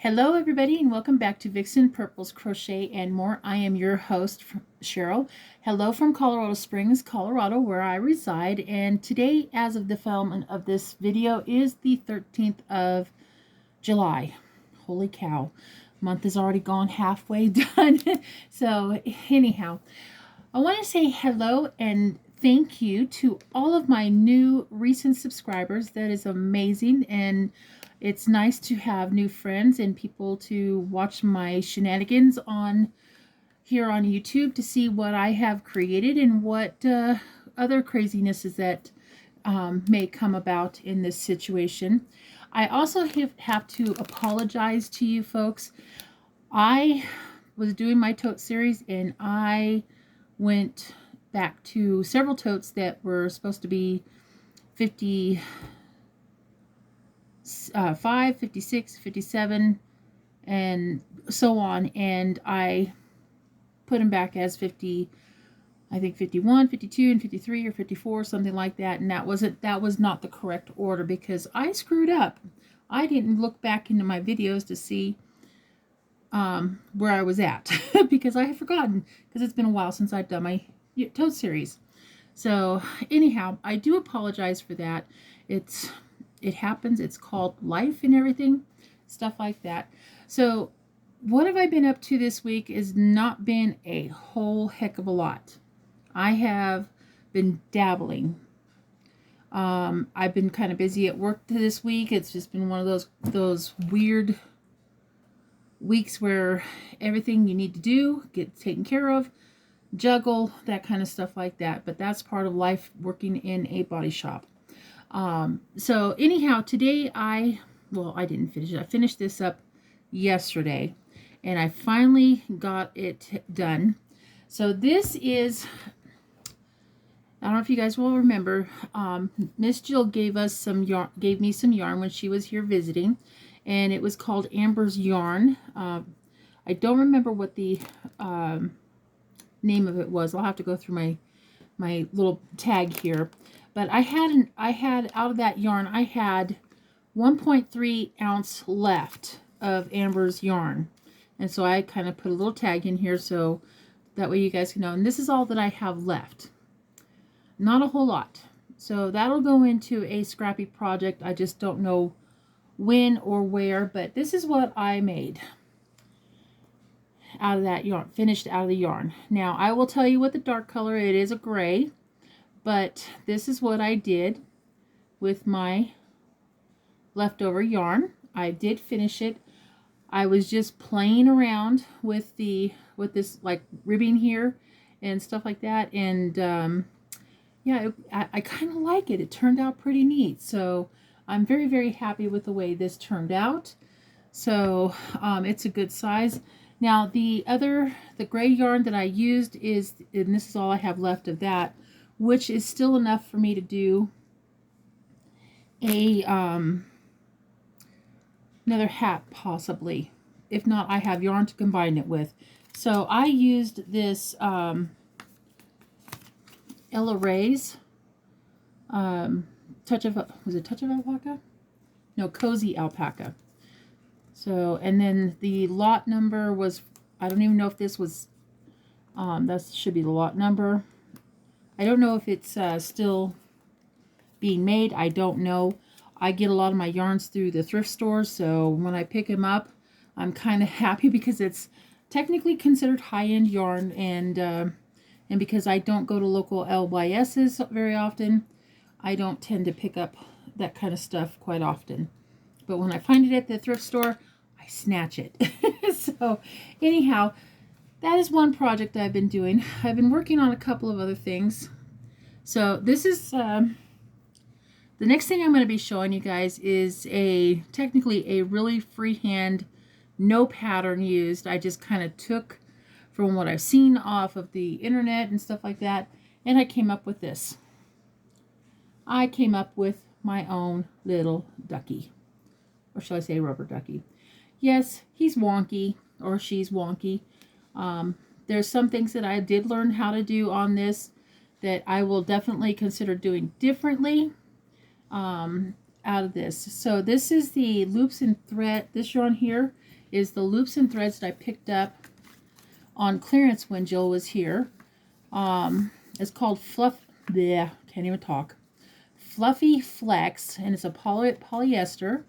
Hello everybody and welcome back to Vixen Purples Crochet and More. I am your host, Cheryl. Hello from Colorado Springs, Colorado, where I reside. And today, as of the filming of this video, is the 13th of July. Holy cow. Month is already gone halfway done. So anyhow, I want to say hello and thank you to all of my new recent subscribers. That is amazing, and it's nice to have new friends and people to watch my shenanigans on here on YouTube to see what I have created and what other crazinesses that may come about in this situation. I also have to apologize to you folks. I was doing my tote series and I went back to several totes that were supposed to be 55, 56, 57, and so on, and I put them back as 50, I think 51, 52, and 53 or 54, something like that, and that was not the correct order because I screwed up. I didn't look back into my videos to see where I was at because I had forgotten, because it's been a while since I've done my tote series. So anyhow, I do apologize for that. It happens. It's called life and everything, stuff like that. So what have I been up to this week is not been a whole heck of a lot. I have been dabbling. I've been kind of busy at work this week. It's just been one of those weird weeks where everything you need to do get taken care of, juggle, that kind of stuff like that. But that's part of life working in a body shop. So anyhow, today I didn't finish it. I finished this up yesterday and I finally got it done. So this is, I don't know if you guys will remember, Miss Jill gave me some yarn when she was here visiting, and it was called Amber's Yarn. I don't remember what the name of it was. I'll have to go through my little tag here. But I had out of that yarn, I had 1.3 ounce left of Amber's yarn. And so I kind of put a little tag in here so that way you guys can know. And this is all that I have left. Not a whole lot. So that'll go into a scrappy project. I just don't know when or where, but this is what I made out of that yarn, finished out of the yarn. Now I will tell you what the dark color, it is a gray, but this is what I did with my leftover yarn. I did finish it. I was just playing around with this like ribbing here and stuff like that, and yeah, I kind of like it. It turned out pretty neat. So I'm very, very happy with the way this turned out. So it's a good size. Now the gray yarn that I used is, and this is all I have left of that, which is still enough for me to do a another hat possibly. If not, I have yarn to combine it with. So I used this Ella Ray's Touch of Alpaca? No, Cozy Alpaca. So, and then the lot number was, I don't even know if this was, that should be the lot number. I don't know if it's still being made. I don't know. I get a lot of my yarns through the thrift stores, so when I pick them up, I'm kind of happy because it's technically considered high-end yarn, and because I don't go to local W.i.ps very often, I don't tend to pick up that kind of stuff quite often. But when I find it at the thrift store, I snatch it. So anyhow, that is one project I've been doing. I've been working on a couple of other things. So this is the next thing I'm going to be showing you guys is technically a really freehand, no pattern used. I just kind of took from what I've seen off of the internet and stuff like that, and I came up with this. I came up with my own little ducky, or shall I say rubber ducky. Yes, he's wonky, or she's wonky. There's some things that I did learn how to do on this that I will definitely consider doing differently. out of this. So this is the loops and thread. This yarn here is the loops and threads that I picked up on clearance when Jill was here. It's called can't even talk. Fluffy Flex, and it's a polyester.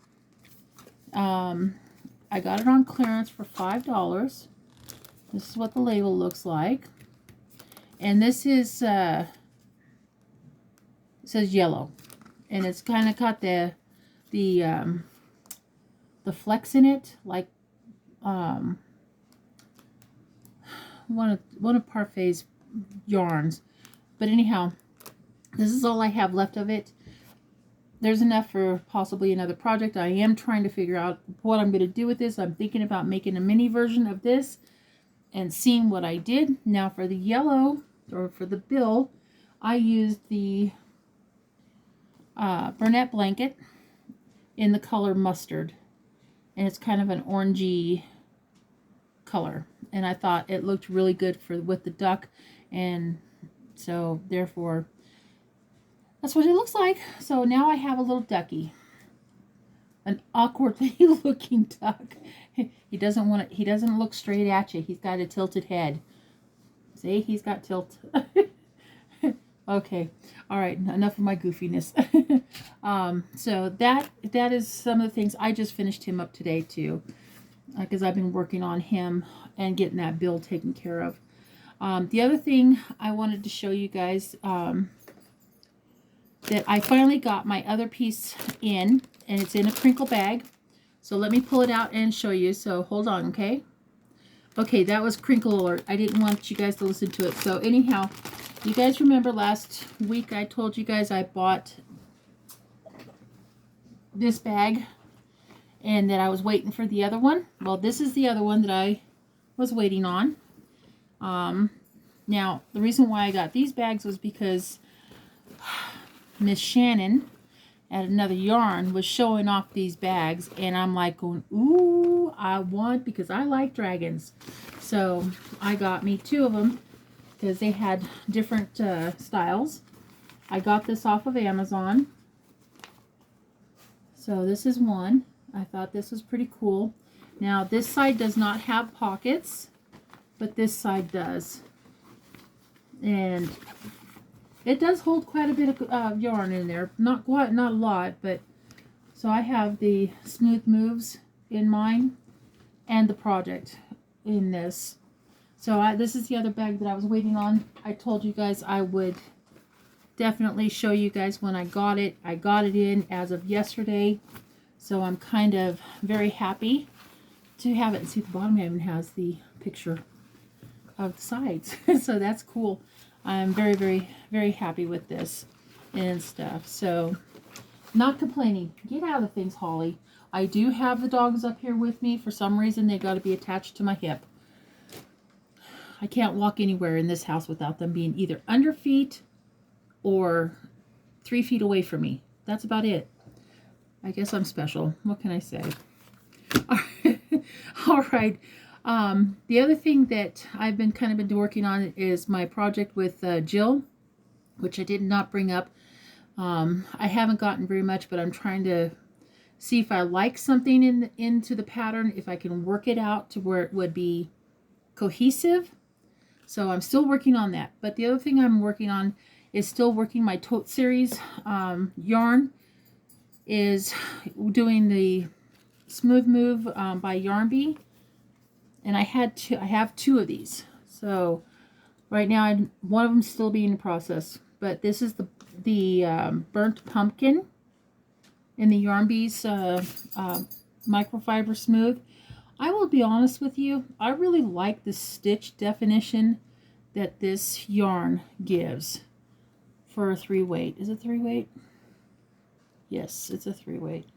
I got it on clearance for $5. This is what the label looks like. And this is, it says yellow. And it's kind of got the flex in it, like one of Parfait's yarns. But anyhow, this is all I have left of it. There's enough for possibly another project. I am trying to figure out what I'm going to do with this. I'm thinking about making a mini version of this and seeing what I did. Now for the yellow, or for the bill, I used the Burnett blanket in the color mustard. And it's kind of an orangey color. And I thought it looked really good with the duck. And so therefore, that's what it looks like. So now I have a little ducky. An awkwardly looking duck. He doesn't look straight at you. He's got a tilted head. See, he's got tilt. Okay. All right. Enough of my goofiness. So that is some of the things. I just finished him up today too, because I've been working on him and getting that bill taken care of. The other thing I wanted to show you guys, that I finally got my other piece in, and it's in a crinkle bag. So let me pull it out and show you. So hold on, okay? Okay, that was crinkle alert. I didn't want you guys to listen to it. So anyhow, you guys remember last week I told you guys I bought this bag and that I was waiting for the other one? Well, this is the other one that I was waiting on. Now, the reason why I got these bags was because Miss Shannon at Another Yarn was showing off these bags, and I'm like going, ooh, I want, because I like dragons. So I got me 2 of them because they had different styles. I got this off of Amazon. So this is one. I thought this was pretty cool. Now this side does not have pockets, but this side does. And it does hold quite a bit of yarn in there. Not a lot, but so I have the Smooth Moves in mine and the Project in this. So this is the other bag that I was waiting on. I told you guys I would definitely show you guys when I got it. I got it in as of yesterday. So I'm kind of very happy to have it. See, the bottom even has the picture of the sides. So that's cool. I'm very, very, very happy with this and stuff. So, not complaining. Get out of things, Holly. I do have the dogs up here with me. For some reason, they got to be attached to my hip. I can't walk anywhere in this house without them being either under feet or 3 feet away from me. That's about it. I guess I'm special. What can I say? All right. The other thing that I've been working on is my project with Jill, which I did not bring up. I haven't gotten very much, but I'm trying to see if I like something into the pattern, if I can work it out to where it would be cohesive. So I'm still working on that. But the other thing I'm working on is still working my tote series yarn, is doing the Smooth Move by Yarn Bee. And I have 2 of these. So right now, one of them's still being in process. But this is the Burnt Pumpkin in the Yarn Bee's microfiber smooth. I will be honest with you, I really like the stitch definition that this yarn gives for a 3-weight. Is it 3-weight? Yes, it's a 3-weight.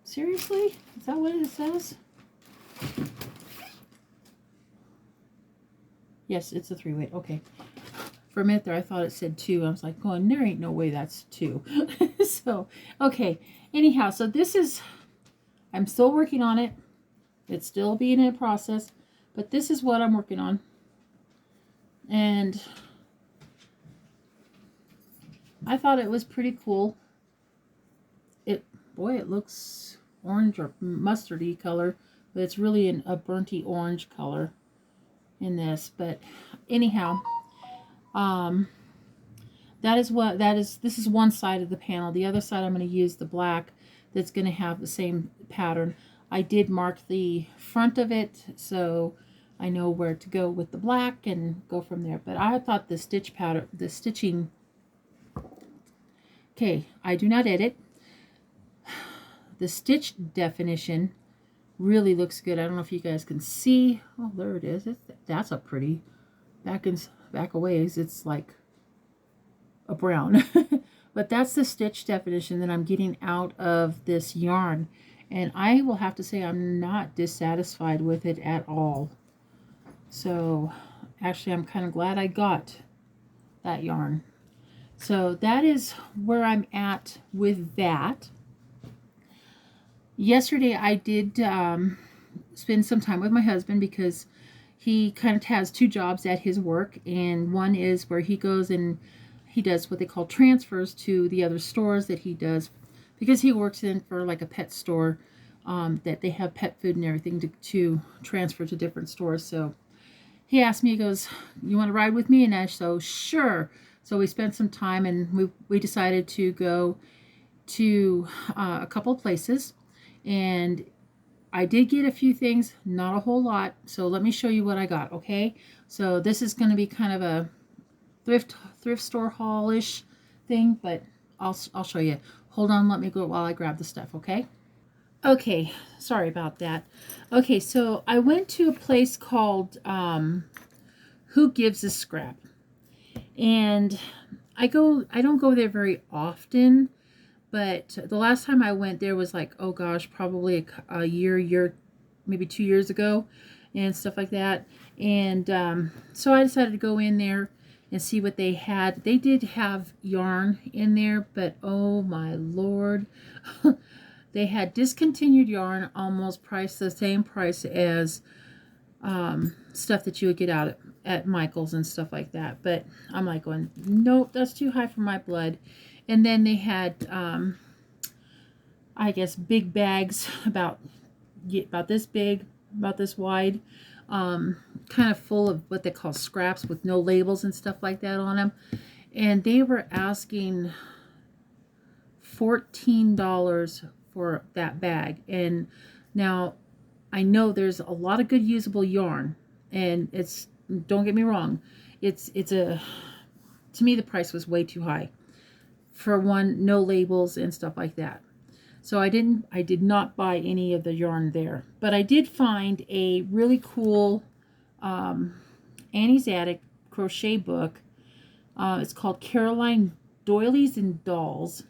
Seriously? Is that what it says? Yes, it's a 3-weight. Okay. For a minute there, I thought it said 2. I was like, going, there ain't no way that's 2. So, okay. Anyhow, so this is, I'm still working on it. It's still being in process. But this is what I'm working on. And I thought it was pretty cool. It, boy, it looks orange or mustardy color, but it's really a burnty orange color in this. But anyhow, um, this is one side of the panel. The other side I'm going to use the black that's going to have the same pattern. I did mark the front of it so I know where to go with the black and go from there. But I thought the stitch pattern, the stitching, okay, I do not edit. The stitch definition really looks good. I don't know if you guys can see. Oh, there it is. That's a pretty, back a ways, it's like a brown. But that's the stitch definition that I'm getting out of this yarn. And I will have to say I'm not dissatisfied with it at all. So actually I'm kind of glad I got that yarn. So that is where I'm at with that. Yesterday I did spend some time with my husband because he kind of has two jobs at his work, and one is where he goes and he does what they call transfers to the other stores that he does, because he works in for like a pet store, that they have pet food and everything to transfer to different stores. So he asked me, he goes, you want to ride with me? And I so sure. So we spent some time, and we decided to go to a couple of places, and I did get a few things, not a whole lot. So let me show you what I got. Okay, so this is going to be kind of a thrift store haul-ish thing, but I'll show you. Hold on, let me go while I grab the stuff. Okay, sorry about that. Okay, so I went to a place called Who Gives a Scrap, and I don't go there very often, but the last time I went there was like, oh gosh, probably a year, maybe 2 years ago, and stuff like that. And so I decided to go in there and see what they had. They did have yarn in there, but oh my lord, they had discontinued yarn, almost priced the same price as stuff that you would get out at Michael's and stuff like that. But I'm like going, nope, that's too high for my blood. And then they had, I guess, big bags about this big, about this wide, kind of full of what they call scraps with no labels and stuff like that on them. And they were asking $14 for that bag. And now I know there's a lot of good usable yarn, and don't get me wrong, to me the price was way too high for one, no labels and stuff like that. So I did not buy any of the yarn there, but I did find a really cool Annie's Attic crochet book. It's called Caroline Doilies and Dolls,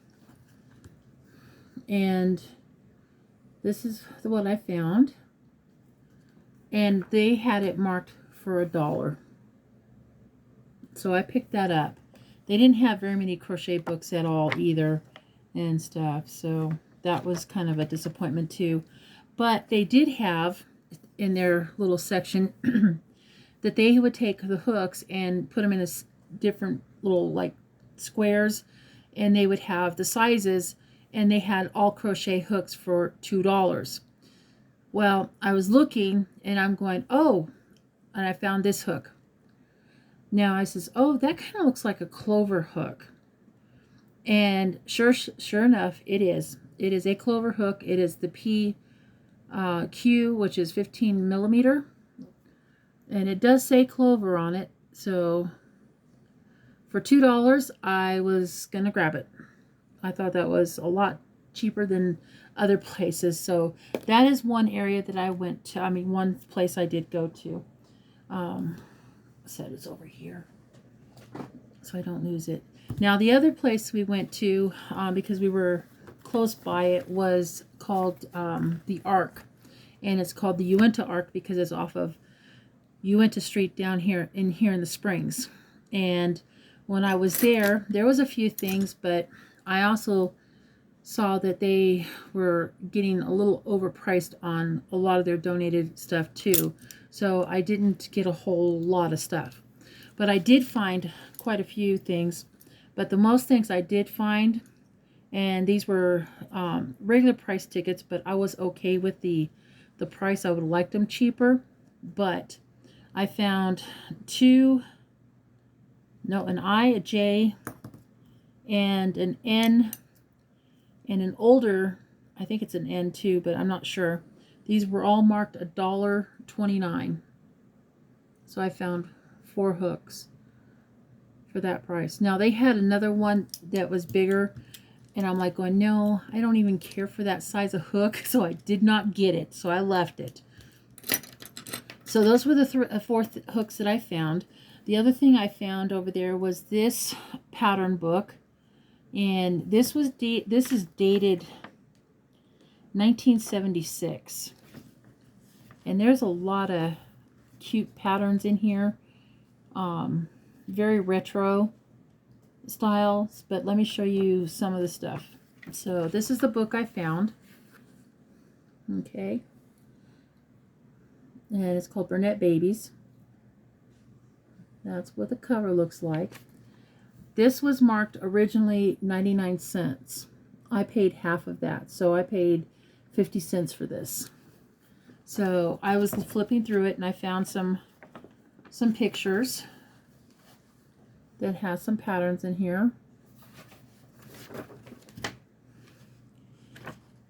and this is what I found, and they had it marked for $1. So I picked that up. They didn't have very many crochet books at all either and stuff, so that was kind of a disappointment too. But they did have in their little section that they would take the hooks and put them in different little like squares, and they would have the sizes, and they had all crochet hooks for $2. Well, I was looking and I'm going, oh, and I found this hook. Now I says, oh, that kind of looks like a clover hook. And sure enough, it is. It is a clover hook. It is the PQ, which is 15 millimeter. And it does say clover on it. So for $2, I was going to grab it. I thought that was a lot cheaper than other places. So that is one area that I went to. I mean, one place I did go to. Said it's over here so I don't lose it. Now the other place we went to, because we were close by it, was called the Arc, and it's called the Uinta Arc because it's off of Uinta Street down here in the Springs. And when I was there was a few things, but I also saw that they were getting a little overpriced on a lot of their donated stuff too. So I didn't get a whole lot of stuff. But I did find quite a few things. But the most things I did find, and these were regular price tickets, but I was okay with the price. I would have liked them cheaper, but I found an I, a J, and an N, and an older, I think it's an N too, but I'm not sure. These were all marked $1.29. So I found 4 hooks for that price. Now they had another one that was bigger, and I'm like going, no, I don't even care for that size of hook, so I did not get it. So I left it. So those were the 4 hooks that I found. The other thing I found over there was this pattern book, and this is dated 1976, and there's a lot of cute patterns in here, very retro styles. But let me show you some of the stuff. So this is the book I found. Okay, and it's called Burnett Babies. That's what the cover looks like. This was marked originally 99 cents. I paid half of that, so I paid 50 cents for this. So I was flipping through it, and I found some pictures that has some patterns in here.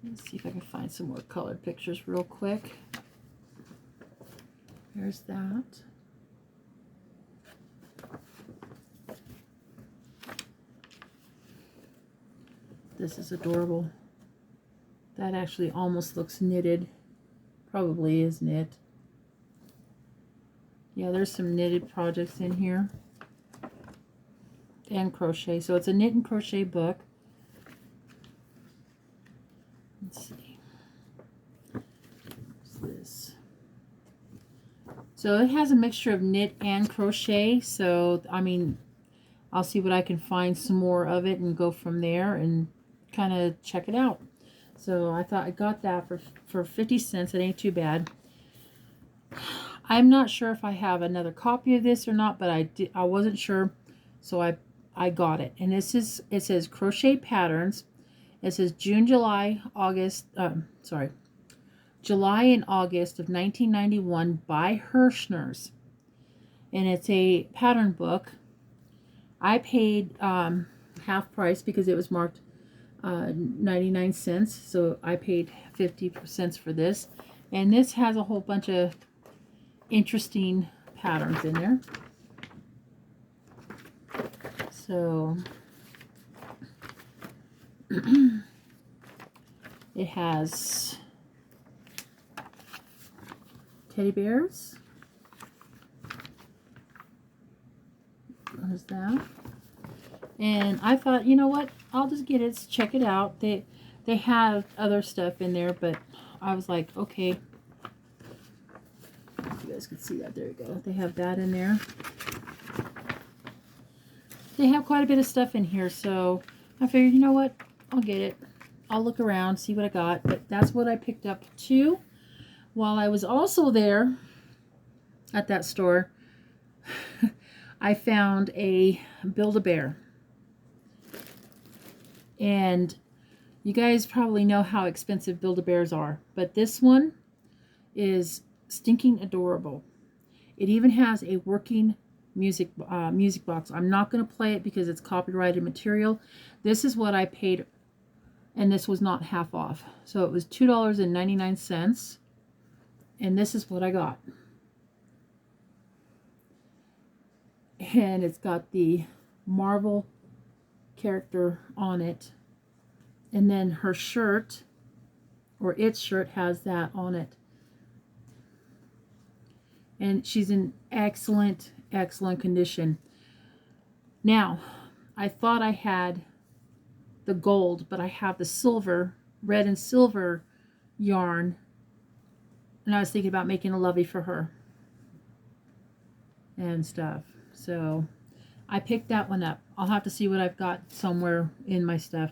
Let's see if I can find some more colored pictures real quick. There's that. This is adorable. That actually almost looks knitted. Probably is knit. Yeah, there's some knitted projects in here. And crochet. So it's a knit and crochet book. Let's see. What's this? So it has a mixture of knit and crochet. So, I mean, I'll see what I can find some more of it and go from there and kind of check it out. So I thought I got that for 50 cents. It ain't too bad. I'm not sure if I have another copy of this or not, but I wasn't sure, so I got it. And it says crochet patterns. It says July and August of 1991 by Hirschner's, and it's a pattern book. I paid half price because it was marked 99 cents, so I paid 50 cents for this. And this has a whole bunch of interesting patterns in there. So it has teddy bears. There's that. And I thought, you know what? I'll just get it, check it out. They have other stuff in there, but I was like, okay. You guys can see that. There you go. They have that in there. They have quite a bit of stuff in here, so I figured, you know what? I'll get it. I'll look around, see what I got. But that's what I picked up too. While I was also there at that store, I found a Build-A-Bear. And you guys probably know how expensive Build-A-Bears are, but this one is stinking adorable. It even has a working music box. I'm not going to play it because it's copyrighted material. This is what I paid, and this was not half off. So it was $2.99, and this is what I got. And it's got the Marvel character on it, and then her shirt, or its shirt, has that on it. And she's in excellent condition. Now, I thought I had the gold, but I have the silver, red and silver yarn, and I was thinking about making a lovey for her and stuff. So I picked that one up. I'll have to see what I've got somewhere in my stuff.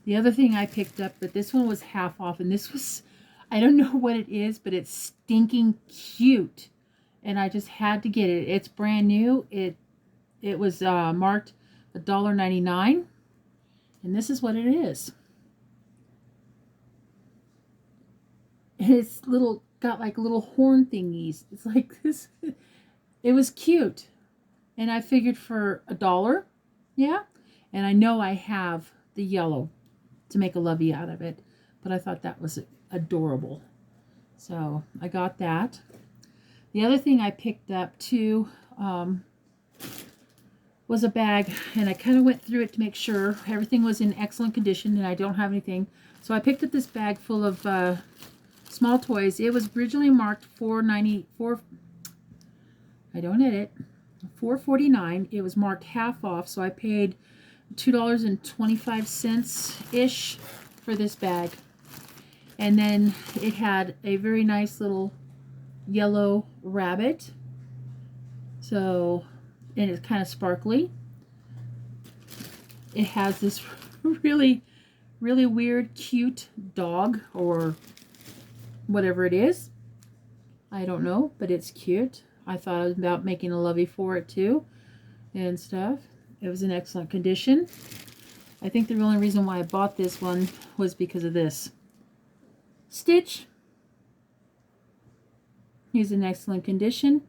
The other thing I picked up, but this one was half off, and this was, I don't know what it is, but it's stinking cute, and I just had to get it. It's brand new. It was marked $1.99. And this is what it is. And it's got like little horn thingies. It's like this. It was cute. And I figured for $1, yeah. And I know I have the yellow to make a lovey out of it. But I thought that was adorable. So I got that. The other thing I picked up too was a bag, and I kind of went through it to make sure everything was in excellent condition and I don't have anything. So I picked up this bag full of small toys. It was originally marked $4.94. I don't edit. $4.49. It was marked half off, so I paid $2.25 ish for this bag. And then it had a very nice little yellow rabbit. So, and it's kind of sparkly. It has this really weird, cute dog or whatever it is. I don't know, but it's cute. I thought about making a lovey for it too and stuff. It was in excellent condition. I think the only reason why I bought this one was because of this. Stitch. He's in excellent condition.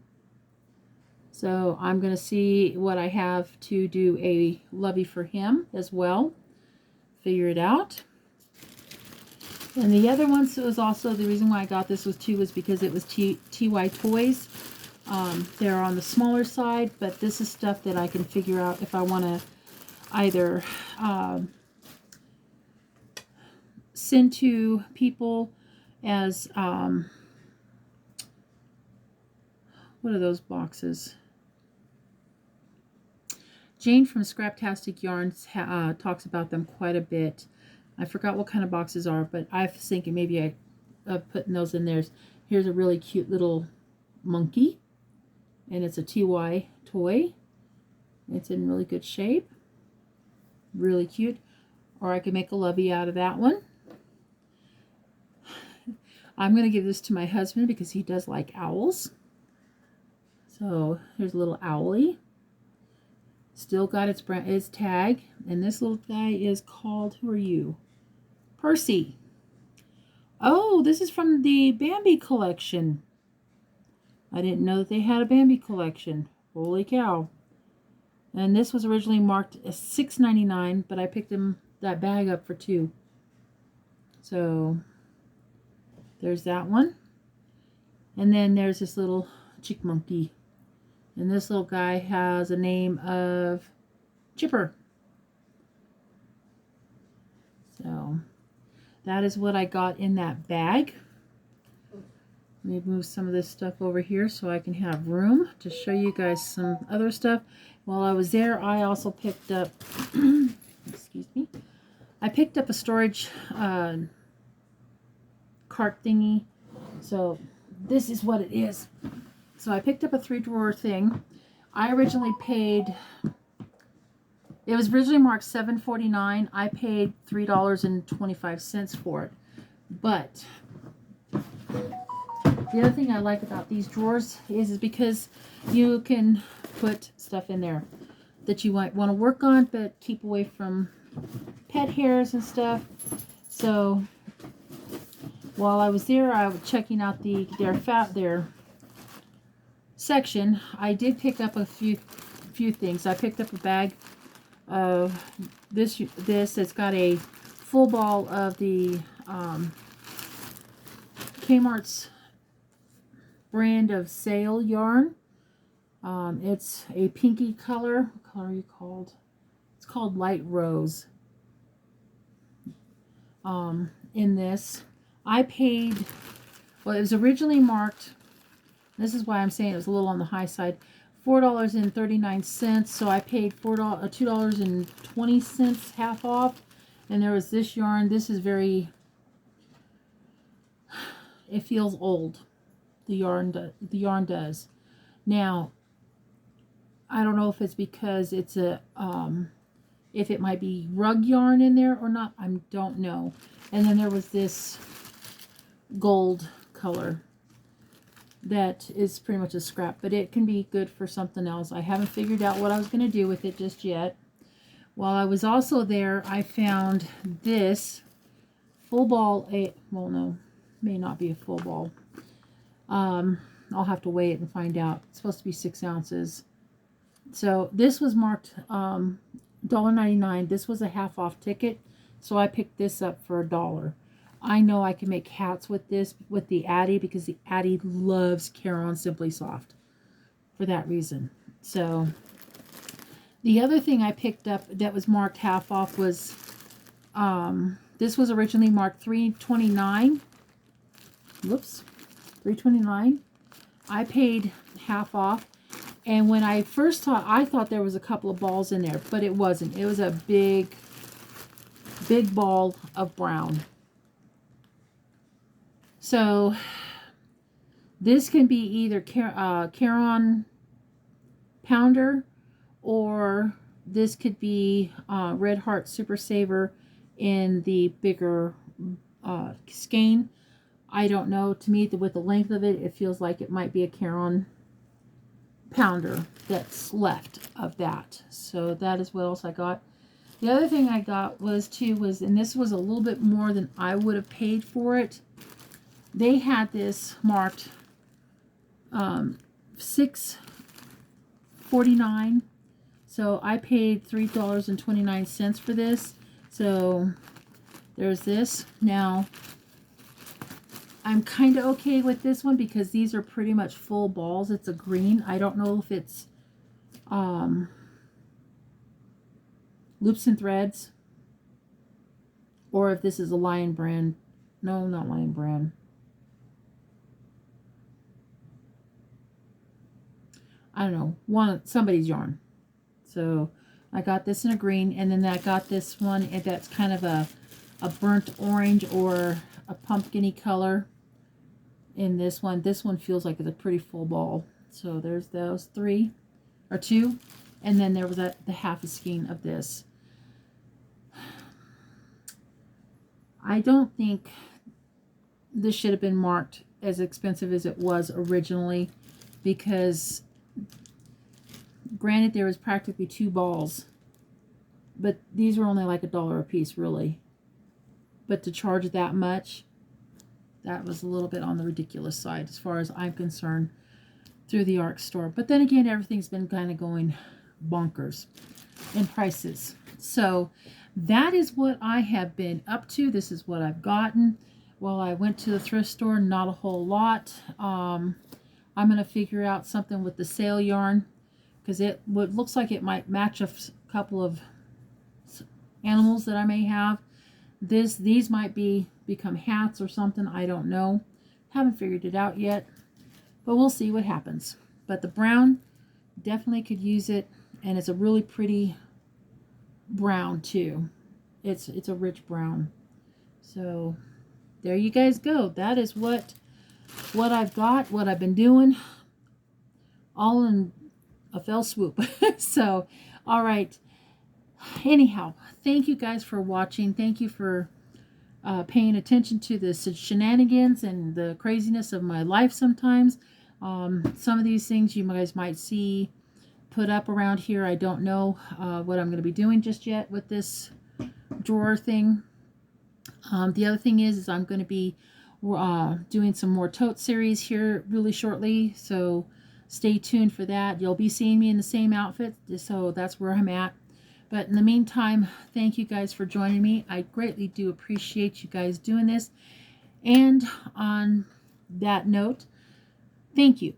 So I'm going to see what I have to do a lovey for him as well. Figure it out. And the other one, so was also the reason why I got this was because it was TY Toys. They're on the smaller side, but this is stuff that I can figure out if I want to either send to people as what are those boxes? Jane from Scraptastic Yarns talks about them quite a bit. I forgot what kind of boxes are, but I was thinking maybe I putting those in there. Here's a really cute little monkey, and it's a TY toy. It's in really good shape. Really cute. Or I could make a lovey out of that one. I'm going to give this to my husband because he does like owls. So here's a little owlie. Still got its tag. And this little guy is called, who are you? Percy. Oh, this is from the Bambi collection. I didn't know that they had a Bambi collection. Holy cow. And this was originally marked as $6.99, but I picked that bag up for $2. So there's that one. And then there's this little chick monkey. And this little guy has a name of Chipper. So that is what I got in that bag. Let me move some of this stuff over here so I can have room to show you guys some other stuff. While I was there, I also picked up, excuse me, I picked up a storage cart thingy. So this is what it is. So I picked up a 3-drawer thing. I originally paid, it was originally marked $7.49. I paid $3.25 for it. But the other thing I like about these drawers is because you can put stuff in there that you might want to work on, but keep away from pet hairs and stuff. So while I was there, I was checking out their section. I did pick up a few things. I picked up a bag of this. It's got a full ball of the Kmart's brand of sail yarn. It's a pinky color. What color are you called? It's called Light Rose. In this, I paid, well, it was originally marked, this is why I'm saying it was a little on the high side, $4.39. So I paid $2.20 half off. And there was this yarn. This is very, it feels old. The yarn does. Now, I don't know if it's because it's a if it might be rug yarn in there or not. I don't know. And then there was this gold color that is pretty much a scrap, but it can be good for something else. I haven't figured out what I was going to do with it just yet. While I was also there, I found this full ball, well, no, may not be a full ball. I'll have to weigh it and find out. It's supposed to be 6 ounces. So this was marked $1.99. This was a half off ticket. So I picked this up for $1. I know I can make hats with this, with the Addie, because the Addie loves Care-On Simply Soft for that reason. So the other thing I picked up that was marked half off was, this was originally marked $3.29. Whoops, $3.29. I paid half off. And when I first saw, I thought there was a couple of balls in there, but it wasn't. It was a big ball of brown. So this can be either Care-On Pounder, or this could be Red Heart Super Saver in the bigger skein. I don't know. To me, with the length of it, it feels like it might be a Care-On Pounder that's left of that. So that is what else I got. The other thing I got was, and this was a little bit more than I would have paid for it. They had this marked $6.49. So I paid $3.29 for this. So there's this. Now, I'm kind of okay with this one because these are pretty much full balls. It's a green. I don't know if it's Loops and Threads, or if this is a Lion brand. No, not Lion brand. I don't know. Somebody's yarn. So I got this in a green, and then I got this one that's kind of a burnt orange or a pumpkin-y color in this one. This one feels like it's a pretty full ball. So there's those 2, and then there was the half a skein of this. I don't think this should have been marked as expensive as it was originally, because granted there was practically 2 balls, but these were only like $1 a piece, really. But to charge that much, that was a little bit on the ridiculous side as far as I'm concerned through the ARC store. But then again, everything's been kind of going bonkers in prices. So that is what I have been up to. This is what I've gotten. Well, I went to the thrift store, not a whole lot. I'm going to figure out something with the sale yarn, because it looks like it might match a couple of animals that I may have. These might become hats or something. I don't know. Haven't figured it out yet, but we'll see what happens. But the brown, definitely could use it, and it's a really pretty brown too. It's a rich brown. So there you guys go. That is what I've got, what I've been doing, all in a fell swoop. So, all right. Anyhow, thank you guys for watching. Thank you for paying attention to the shenanigans and the craziness of my life sometimes. Some of these things you guys might see put up around here. I don't know what I'm going to be doing just yet with this drawer thing. The other thing is I'm going to be doing some more tote series here really shortly, so stay tuned for that. You'll be seeing me in the same outfit, so that's where I'm at. But in the meantime, thank you guys for joining me. I greatly do appreciate you guys doing this. And on that note, thank you.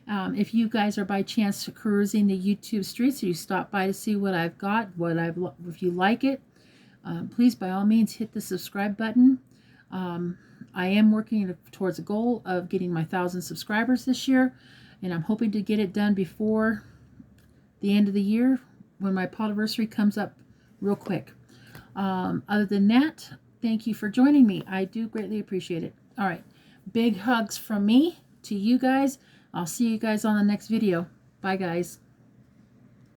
If you guys are by chance cruising the YouTube streets, or you stop by to see what I've got, if you like it, please by all means hit the subscribe button. I am working towards a goal of getting my 1,000 subscribers this year, and I'm hoping to get it done before the end of the year, when my podiversary comes up real quick. Other than that, thank you for joining me. I do greatly appreciate it. All right, big hugs from me to you guys. I'll see you guys on the next video. Bye, guys.